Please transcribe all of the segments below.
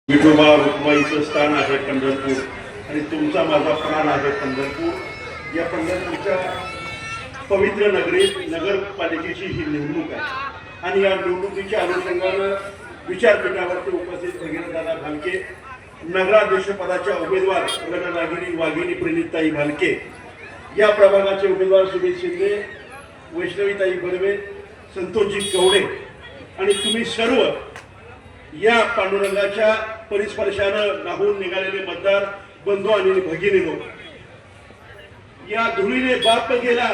विठोबा रुक्माईचं स्थान आहे पंढरपूर आणि तुमचा माझा प्राण आहे पंढरपूर। या पंढरपूरच्या पवित्र नगरीत नगरपालिकेची ही निवडणूक आहे आणि या निवडणुकीच्या अनुषंगानं विचारपीठावरती उपस्थित भगीरथदादा भालके, नगराध्यक्षपदाच्या उमेदवार रणरागिणी वाघिणी प्रणिताई भालके, या प्रभागाचे उमेदवार सुमित शिंदे, वैष्णवीताई बर्वे, संतोषजी कवडे आणि तुम्ही सर्व या पांडुरंगाच्या परिस्पर्शानं नाहून निघालेले मतदार बंधू आणि भगिनीनो, या धुळीने बाप गेला,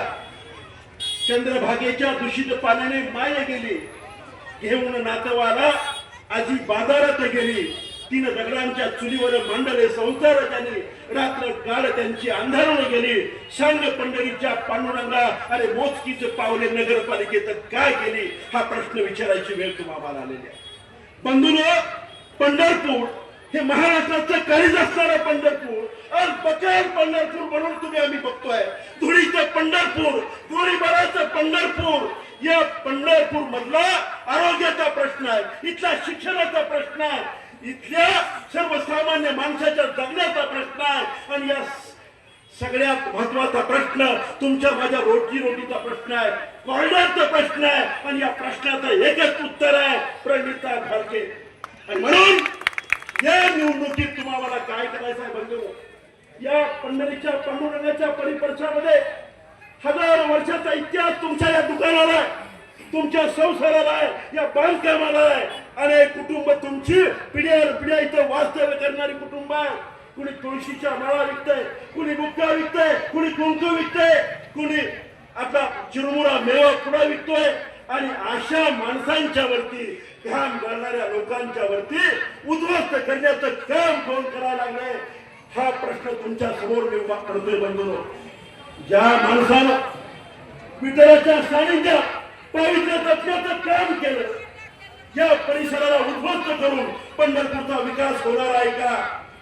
चंद्रभागेच्या दूषित पाण्याने माय गेली, घेऊन नातवाला आजी बाजारात गेली, तीन दगडांच्या चुलीवर मांडले संसार त्यांनी, रात्र काळ त्यांची अंधारून गेली, सांग पंढरीच्या पांडुरंगा अरे मोजकीच पावले नगरपालिकेत काय केली, हा प्रश्न विचारायची वेळ तुम्हाला आलेली आहे। बंधूंनो, पंढरपूर हे महाराष्ट्राचं काळीज असणारं पंढरपूर आज बकाल पंढरपूर म्हणून तुम्ही आम्ही बघतोय। धुळीचं पंढरपूर, गोळीबाराचं पंढरपूर, या पंढरपूर मधला आरोग्याचा प्रश्न आहे, इथला शिक्षणाचा प्रश्न आहे, इथल्या सर्वसामान्य माणसाच्या जगण्याचा प्रश्न आहे आणि या सगळ्यात महत्वाचा प्रश्न तुमच्या माझ्या रोजीरोटीचा प्रश्न आहे, कॉरिडॉरचा प्रश्न आहे आणि या प्रश्नाचं एकच उत्तर आहे प्रणिता भालके। आणि म्हणून या निवडणुकीत तुम्हाला काय करायचं आहे बंधूंनो, या पंढरीच्या पांडुरंगाच्या परिपर्शामध्ये हजारो वर्षाचा इतिहास तुमच्या या दुकानाला आहे, तुमच्या संसाराला आहे, या बांधकामाला आहे। अनेक कुटुंब तुमची पिढ्या इथं वास्तव्य करणारी कुटुंब आहे। कुणी तुळशीच्या माळा विकतय, कुणी बुक्का विकतय, कुणी कुंकू विकतय, कुणी आपला चिरमुरा मेवा पुडा विकतोय आणि अशा माणसांच्या वरती काम करणाऱ्या लोकांच्या वरती उद्ध्वस्त करण्याचं काम कोण करायला लागलंय, हा प्रश्न तुमच्या समोर मी उभा करतोय बंधूंनो। ज्या माणसानं विठ्ठलाच्या सानिध्यात पवित्र तत्वाचं काम केलं, या परिसराला उद्ध्वस्त करून पंढरपूरचा विकास होणार आहे का?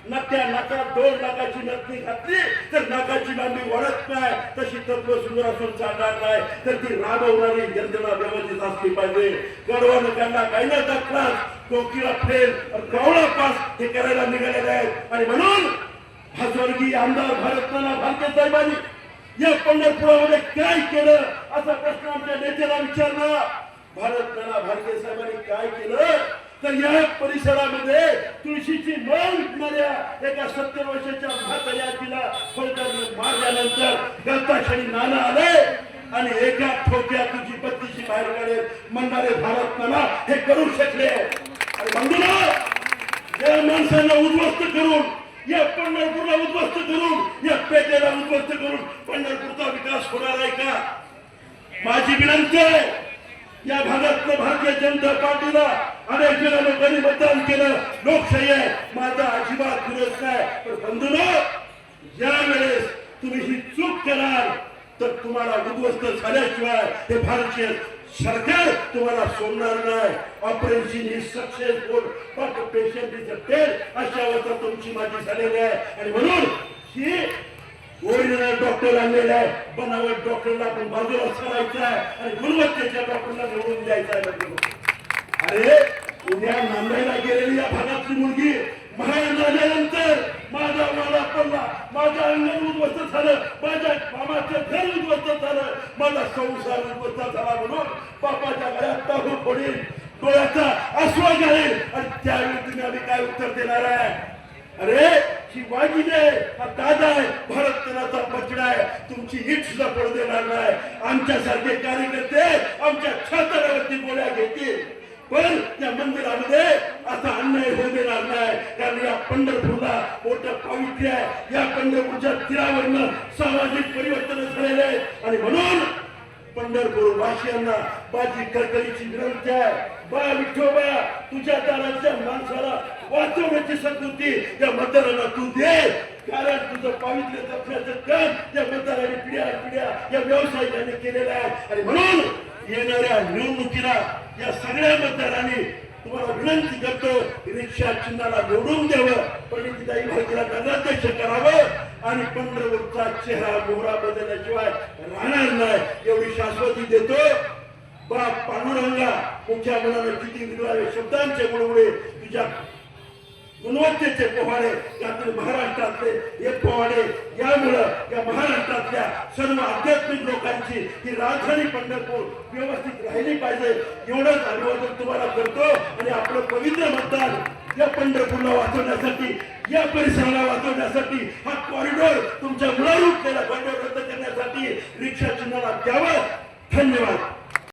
नक्या नाकात 2 लाखाची नथनी घातली तर नाकाची लांबी वाढत नाही, तशी तत्व सुंदर असून चालणार नाही, तर ती राबवणारी यंत्रणा व्यवस्थित असली पाहिजे। कडवा नकांना काही न टाकलास, कोकिळा फेल कावळा पास हे करायला निघालेले आहेत। आणि म्हणून हा स्वर्गीय आमदार भारतनाना भालके साहेबांनी या पंढरपुरामध्ये काय केलं असा प्रश्न आमच्या नेत्याला विचारला। भारतनाना भालके साहेबांनी काय केलं तर या परिसरामध्ये तुळशीची माळ विकणाऱ्या एका 70 वर्षाच्या म्हाताऱ्या तिला फौजदारीने मारल्यानंतर गलताशाही नाना आले आणि एका ठोक्यात तुझी बत्तीशी बाहेर काढेल म्हणणारे भारतनाना हे करू शकले। आणि बंधूंनो, या माणसांना उद्ध्वस्त करून, या पंढरपूरला उद्ध्वस्त करून, या पेठेला उद्ध्वस्त करून पंढरपूरचा विकास होणार आहे का? माझी विनंती आहे, या भागातलं भारतीय जनता पार्टीला अनेक वेळा लोकांनी मतदान केलं, लोकशाही आहे, माझा अजिबात विरोध नाही, पण बंधूंनो, ज्या वेळेस तुम्ही ही चूक कराल तर तुम्हाला उद्ध्वस्त झाल्याशिवाय हे भारतीय सरकार तुम्हाला सोडणार नाही। Operation is successful but patient is dead अशा अवस्था तुमची माझी झालेली आहे। आणि म्हणून ही ओरिजिनल डॉक्टर आणलेला आहे, बनावट डॉक्टरला आपण बाजूला सरायचं आहे आणि गुणवत्तेच्या डॉक्टरला निवडून द्यायचं आहे। अरे उद्या नांदायला गेलेली या भागातली मुलगी बाहेर झाल्यानंतर माझा मला पडला, माझं अंगण उद्ध्वस्त झालं, माझ्या मामाचं घर उद्ध्वस्त झालं, माझा संसार उद्ध्वस्त झाला म्हणून बापाच्या गळ्यात टाकू फोडील, डोळ्याचा आसवा घालेल आणि त्यावेळी तुम्ही आम्ही काय उत्तर देणार आहे? अरे ही वाघिणी आहे, हा दादा आहे, भारतनाचा बछडा आहे, तुमची हीट सुद्धा पडू देणार नाही। आमच्यासारखे कार्यकर्ते आमच्या छातावरती गोळ्या घेतील, पण त्या मंदिरामध्ये असा अन्याय होऊ देणार नाही, कारण या पंढरपूरला मोठं पावित्र्य आहे, या पंढरपूरच्या तीरावरनं सामाजिक परिवर्तन झालेले आहे। आणि म्हणून पंढरपूर वासियांना माझी कळकळीची विनंती आहे, बा विठोबा, तुझ्या दाराच्या माणसाला वाचवण्याची सद्बुद्धी या मतदारांना तू दे, कारण तुझं पावित्र्य जपण्याचं काम या मतदारांनी पिढ्या या व्यावसायिकांनी केलेलं आहे। आणि म्हणून येणाऱ्या निवडणुकीला या सगळ्या मतदारांनी तुम्हाला विनंती करतो, रिक्षा चिन्हाला निवडून द्यावं, पंडितताई भालकेला नगराध्यक्ष करावं आणि पंढरपूरचा चेहरा मोहरा बदलल्याशिवाय राहणार नाही एवढी शाश्वती देतो। बाप पांडुरंगा, तुमच्या मनाला किती विरवावे शब्दांचे मुळे तुझ्या गुणवत्तेचे पोवाडे यातील महाराष्ट्रातले हे पोवाडे यामुळं या महाराष्ट्रातल्या सर्व आध्यात्मिक लोकांची ही राजधानी पंढरपूर व्यवस्थित राहिली पाहिजे एवढंच अभिवादन तुम्हाला करतो आणि आपलं पवित्र मतदान या पंढरपूरला वाचवण्यासाठी या परिसराला वाचवण्यासाठी हा कॉरिडॉर तुमच्या मुळारूप केला कॉरिडॉर रद्द करण्यासाठी रिक्षा चिन्हाला द्यावं. धन्यवाद.